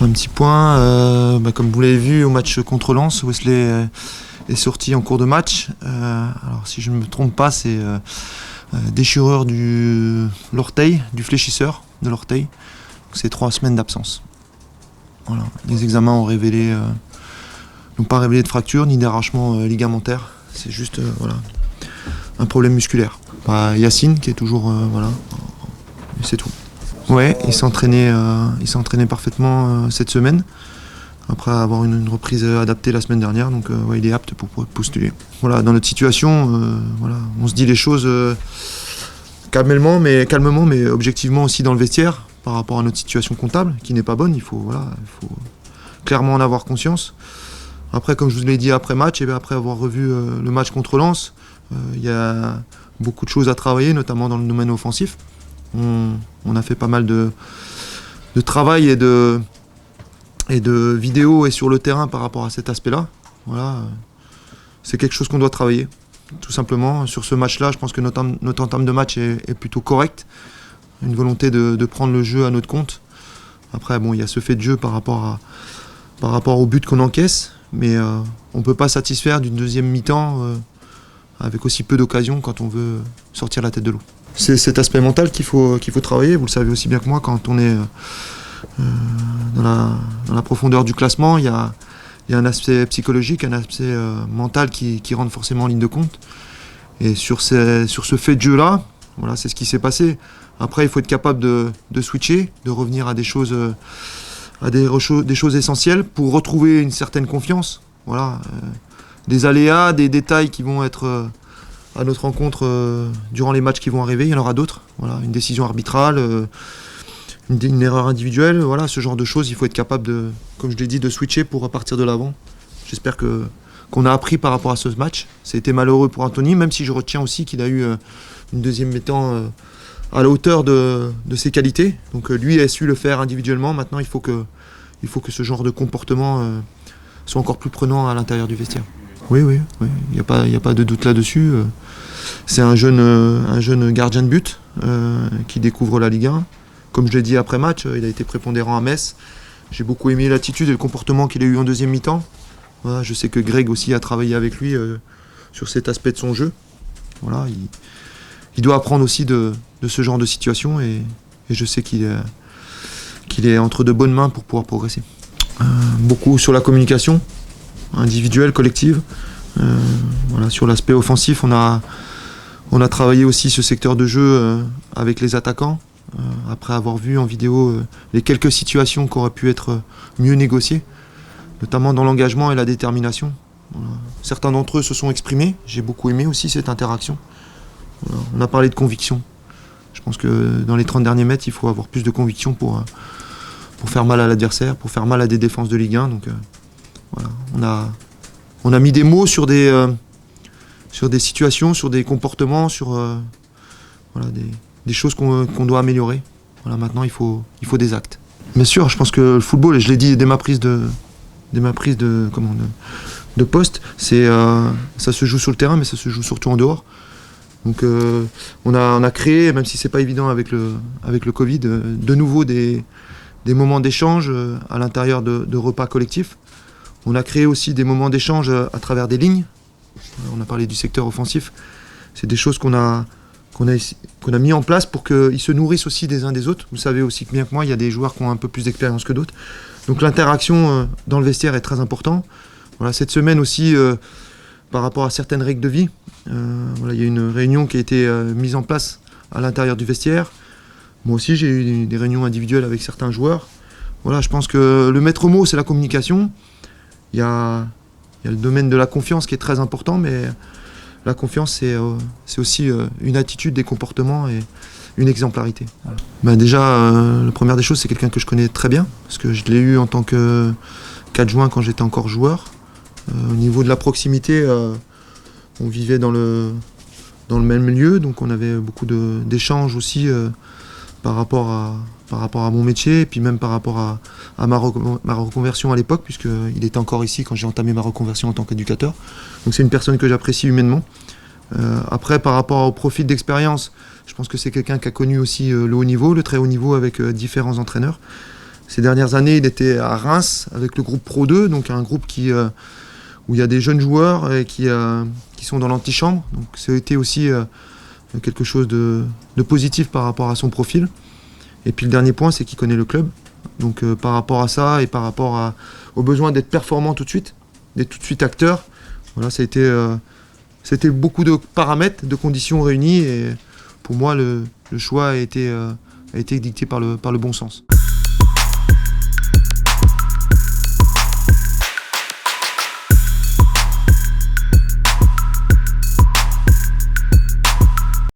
fait un petit point. Comme vous l'avez vu au match contre Lens, Wesley est sorti en cours de match. Alors si je ne me trompe pas, c'est déchirure de l'orteil, du fléchisseur de l'orteil. C'est 3 semaines d'absence. Voilà. Les examens ont n'ont pas révélé de fracture ni d'arrachement ligamentaire. C'est juste un problème musculaire. Yacine qui est toujours c'est tout. Ouais, il s'est entraîné parfaitement cette semaine, après avoir une reprise adaptée la semaine dernière, donc il est apte pour postuler. Voilà, dans notre situation, on se dit les choses calmement, mais objectivement aussi dans le vestiaire, par rapport à notre situation comptable, qui n'est pas bonne, il faut clairement en avoir conscience. Après, comme je vous l'ai dit après match, et après avoir revu le match contre Lens, il y a beaucoup de choses à travailler, notamment dans le domaine offensif. On a fait pas mal de travail et de vidéos et sur le terrain par rapport à cet aspect-là. Voilà, c'est quelque chose qu'on doit travailler, tout simplement. Sur ce match-là, je pense que notre entame de match est plutôt correcte. Une volonté de prendre le jeu à notre compte. Après, il y a ce fait de jeu par rapport au but qu'on encaisse, mais on ne peut pas satisfaire d'une deuxième mi-temps avec aussi peu d'occasions quand on veut sortir la tête de l'eau. C'est cet aspect mental qu'il faut travailler. Vous le savez aussi bien que moi, quand on est dans la profondeur du classement, il y a un aspect psychologique, un aspect mental qui rentre forcément en ligne de compte. Et sur ce fait de jeu-là, c'est ce qui s'est passé. Après, il faut être capable de switcher, de revenir à des choses essentielles pour retrouver une certaine confiance. Des aléas, des détails qui vont être à notre rencontre durant les matchs qui vont arriver. Il y en aura d'autres. Une décision arbitrale, une erreur individuelle. Ce genre de choses, il faut être capable comme je l'ai dit, de switcher pour repartir de l'avant. J'espère qu'on a appris par rapport à ce match. Ça a été malheureux pour Anthony, même si je retiens aussi qu'il a eu une deuxième mi-temps à la hauteur de ses qualités. Donc lui a su le faire individuellement. Maintenant, il faut que ce genre de comportement soit encore plus prenant à l'intérieur du vestiaire. Oui, il n'y a pas de doute là-dessus. C'est un jeune gardien de but qui découvre la Ligue 1. Comme je l'ai dit après match, il a été prépondérant à Metz. J'ai beaucoup aimé l'attitude et le comportement qu'il a eu en deuxième mi-temps. Je sais que Greg aussi a travaillé avec lui sur cet aspect de son jeu. Il doit apprendre aussi de ce genre de situation et je sais qu'il est entre de bonnes mains pour pouvoir progresser. Beaucoup sur la communication individuelle, collective. Sur l'aspect offensif, on a travaillé aussi ce secteur de jeu avec les attaquants, après avoir vu en vidéo les quelques situations qui auraient pu être mieux négociées, notamment dans l'engagement et la détermination. Certains d'entre eux se sont exprimés, j'ai beaucoup aimé aussi cette interaction. On a parlé de conviction. Je pense que dans les 30 derniers mètres, il faut avoir plus de conviction pour faire mal à l'adversaire, pour faire mal à des défenses de Ligue 1. Donc on a mis des mots sur des situations, sur des comportements, sur des choses qu'on doit améliorer. Maintenant, il faut des actes. Bien sûr, je pense que le football, et je l'ai dit dès ma prise de poste, ça se joue sur le terrain, mais ça se joue surtout en dehors. Donc on a créé, même si c'est pas évident avec le Covid, de nouveau des moments d'échange à l'intérieur de repas collectifs. On a créé aussi des moments d'échange à travers des lignes. On a parlé du secteur offensif. C'est des choses qu'on a mis en place pour qu'ils se nourrissent aussi des uns des autres. Vous savez aussi bien que moi, il y a des joueurs qui ont un peu plus d'expérience que d'autres. Donc l'interaction dans le vestiaire est très importante. Cette semaine aussi, par rapport à certaines règles de vie, il y a une réunion qui a été mise en place à l'intérieur du vestiaire. Moi aussi, j'ai eu des réunions individuelles avec certains joueurs. Je pense que le maître mot, c'est la communication. Il y a le domaine de la confiance qui est très important, mais la confiance, c'est aussi une attitude, des comportements et une exemplarité. Déjà, la première des choses, c'est quelqu'un que je connais très bien, parce que je l'ai eu en tant qu'adjoint quand j'étais encore joueur. Au niveau de la proximité, on vivait dans le même lieu, donc on avait beaucoup d'échanges aussi par rapport à mon métier, et puis même par rapport à ma reconversion à l'époque, puisqu'il était encore ici quand j'ai entamé ma reconversion en tant qu'éducateur. Donc c'est une personne que j'apprécie humainement. Après, par rapport au profil d'expérience, je pense que c'est quelqu'un qui a connu aussi le haut niveau, le très haut niveau avec différents entraîneurs. Ces dernières années, il était à Reims avec le groupe Pro 2, donc un groupe où il y a des jeunes joueurs et qui sont dans l'antichambre. Donc ça a été aussi quelque chose de positif par rapport à son profil. Et puis le dernier point, c'est qu'il connaît le club. Donc par rapport à ça et par rapport au besoin d'être performant tout de suite, d'être tout de suite acteur, voilà, c'était beaucoup de paramètres, de conditions réunies. Et pour moi, le choix a été dicté par le bon sens.